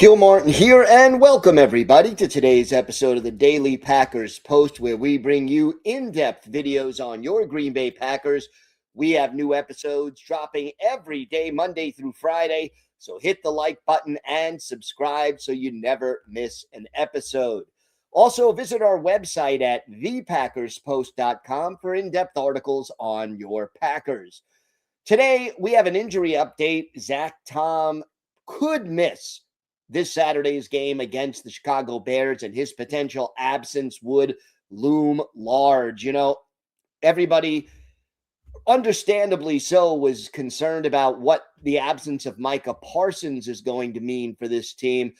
Gil Martin here, and welcome everybody to today's episode of the Daily Packers Post, where we bring you in-depth videos on your Green Bay Packers. We have new episodes dropping every day, Monday through Friday, so hit the like button and subscribe so you never miss an episode. Also, visit our website at thepackerspost.com for in-depth articles on your Packers. Today, we have an injury update. Zach Tom could miss this Saturday's game against the Chicago Bears, and his potential absence would loom large. Everybody, understandably so, was concerned about what the absence of Micah Parsons is going to mean for this team.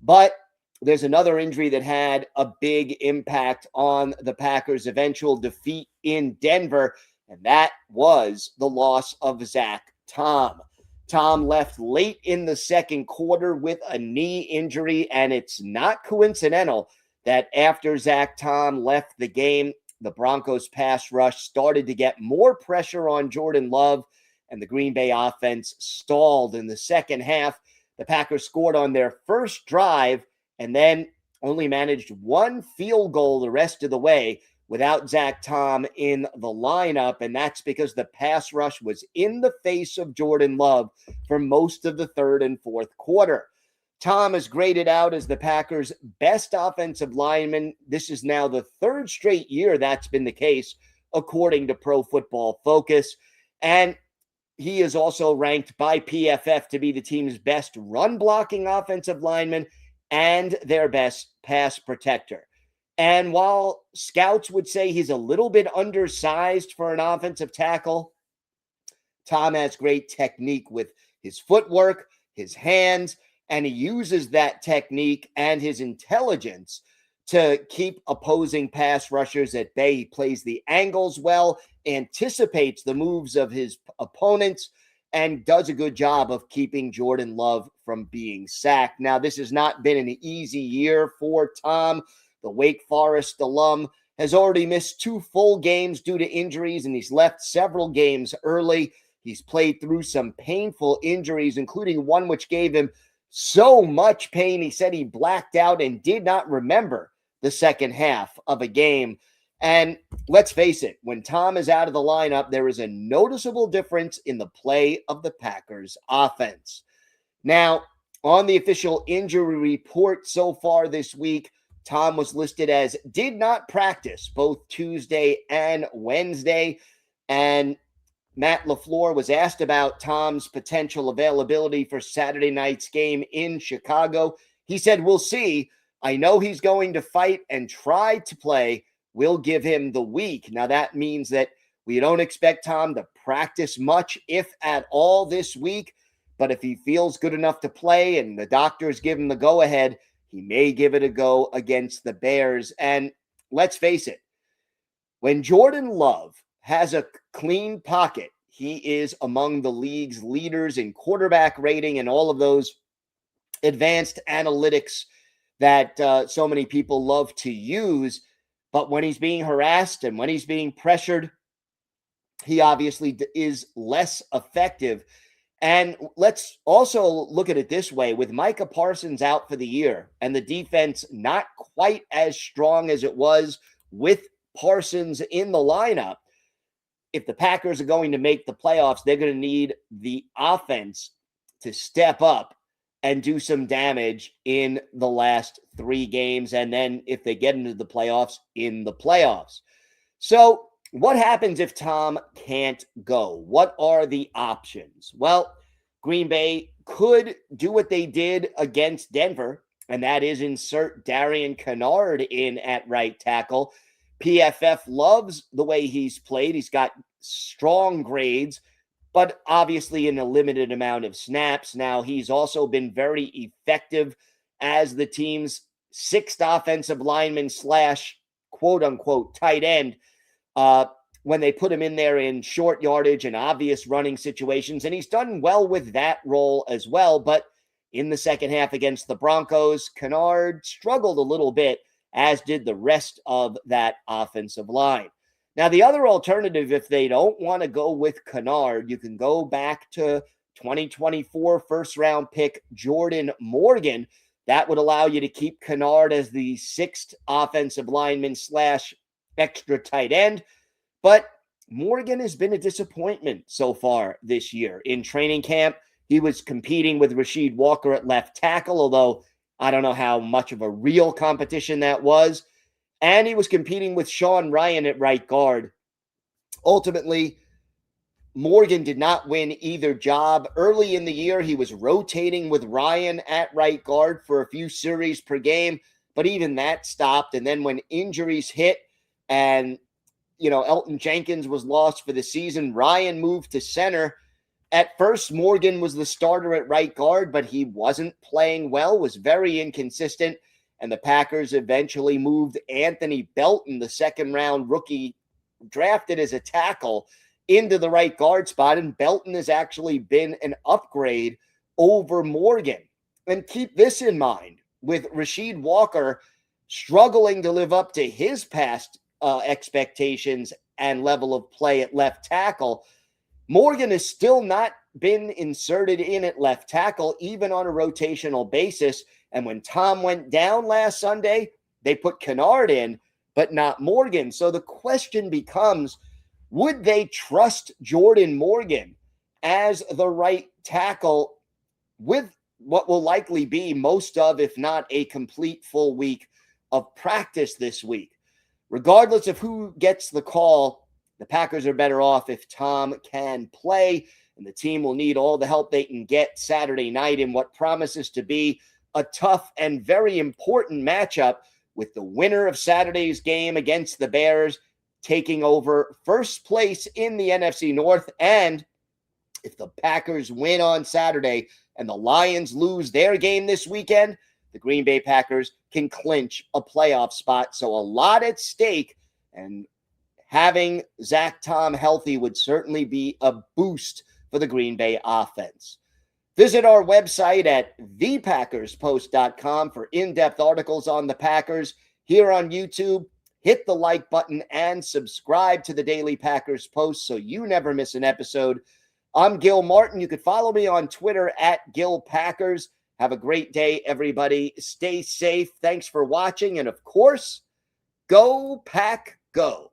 But there's another injury that had a big impact on the Packers' eventual defeat in Denver, and that was the loss of Zach Tom. Tom left late in the second quarter with a knee injury, and it's not coincidental that after Zach Tom left the game, the Broncos pass rush started to get more pressure on Jordan Love, and the Green Bay offense stalled in the second half. The Packers scored on their first drive and then only managed one field goal the rest of the way without Zach Tom in the lineup, and that's because the pass rush was in the face of Jordan Love for most of the third and fourth quarter. Tom is graded out as the Packers' best offensive lineman. This is now the third straight year that's been the case, according to Pro Football Focus, and he is also ranked by PFF to be the team's best run-blocking offensive lineman and their best pass protector. And while scouts would say he's a little bit undersized for an offensive tackle, Tom has great technique with his footwork, his hands, and he uses that technique and his intelligence to keep opposing pass rushers at bay. He plays the angles well, anticipates the moves of his opponents, and does a good job of keeping Jordan Love from being sacked. Now, this has not been an easy year for Tom. The Wake Forest alum has already missed 2 full games due to injuries, and he's left several games early. He's played through some painful injuries, including one which gave him so much pain, he said he blacked out and did not remember the second half of a game. And let's face it, when Tom is out of the lineup, there is a noticeable difference in the play of the Packers offense. Now, on the official injury report so far this week, Tom was listed as did not practice both Tuesday and Wednesday. And Matt LaFleur was asked about Tom's potential availability for Saturday night's game in Chicago. He said, "We'll see. I know he's going to fight and try to play. We'll give him the week." Now, that means that we don't expect Tom to practice much, if at all, this week. But if he feels good enough to play and the doctors give him the go-ahead, he may give it a go against the Bears. And let's face it, when Jordan Love has a clean pocket, he is among the league's leaders in quarterback rating and all of those advanced analytics that so many people love to use. But when he's being harassed and when he's being pressured, he obviously is less effective. And let's also look at it this way. With Micah Parsons out for the year and the defense not quite as strong as it was with Parsons in the lineup, if the Packers are going to make the playoffs, they're going to need the offense to step up and do some damage in the last 3 games. And then if they get into the playoffs, in the playoffs. So what happens if Tom can't go? What are the options? Well, Green Bay could do what they did against Denver, and that is insert Darian Kennard in at right tackle. PFF loves the way he's played. He's got strong grades, but obviously in a limited amount of snaps. Now, he's also been very effective as the team's 6th offensive lineman / quote-unquote tight end when they put him in there in short yardage and obvious running situations. And he's done well with that role as well. But in the second half against the Broncos, Kennard struggled a little bit, as did the rest of that offensive line. Now, the other alternative, if they don't want to go with Kennard, you can go back to 2024 first-round pick Jordan Morgan, That would allow you to keep Kennard as the sixth offensive lineman / extra tight end. But Morgan has been a disappointment so far this year. In training camp, he was competing with Rasheed Walker at left tackle, although I don't know how much of a real competition that was. And he was competing with Sean Ryan at right guard. Ultimately, Morgan did not win either job. Early in the year, he was rotating with Ryan at right guard for a few series per game, but even that stopped. And then when injuries hit and, Elton Jenkins was lost for the season, Ryan moved to center. At first, Morgan was the starter at right guard, but he wasn't playing well, was very inconsistent. And the Packers eventually moved Anthony Belton, the second-round rookie drafted as a tackle, into the right guard spot, and Belton has actually been an upgrade over Morgan. And keep this in mind, with Rasheed Walker struggling to live up to his past expectations and level of play at left tackle, Morgan has still not been inserted in at left tackle, even on a rotational basis. And when Tom went down last Sunday, they put Kennard in, but not Morgan. So the question becomes, would they trust Jordan Morgan as the right tackle with what will likely be most of, if not a complete full week of practice this week? Regardless of who gets the call, the Packers are better off if Tom can play, and the team will need all the help they can get Saturday night in what promises to be a tough and very important matchup, with the winner of Saturday's game against the Bears taking over first place in the NFC North. And if the Packers win on Saturday and the Lions lose their game this weekend, the Green Bay Packers can clinch a playoff spot. So a lot at stake, and having Zach Tom healthy would certainly be a boost for the Green Bay offense. Visit our website at thepackerspost.com for in-depth articles on the Packers. Here on YouTube, hit the like button and subscribe to the Daily Packers Post so you never miss an episode. I'm Gil Martin. You can follow me on Twitter at Gil Packers. Have a great day, everybody. Stay safe. Thanks for watching. And of course, go Pack Go.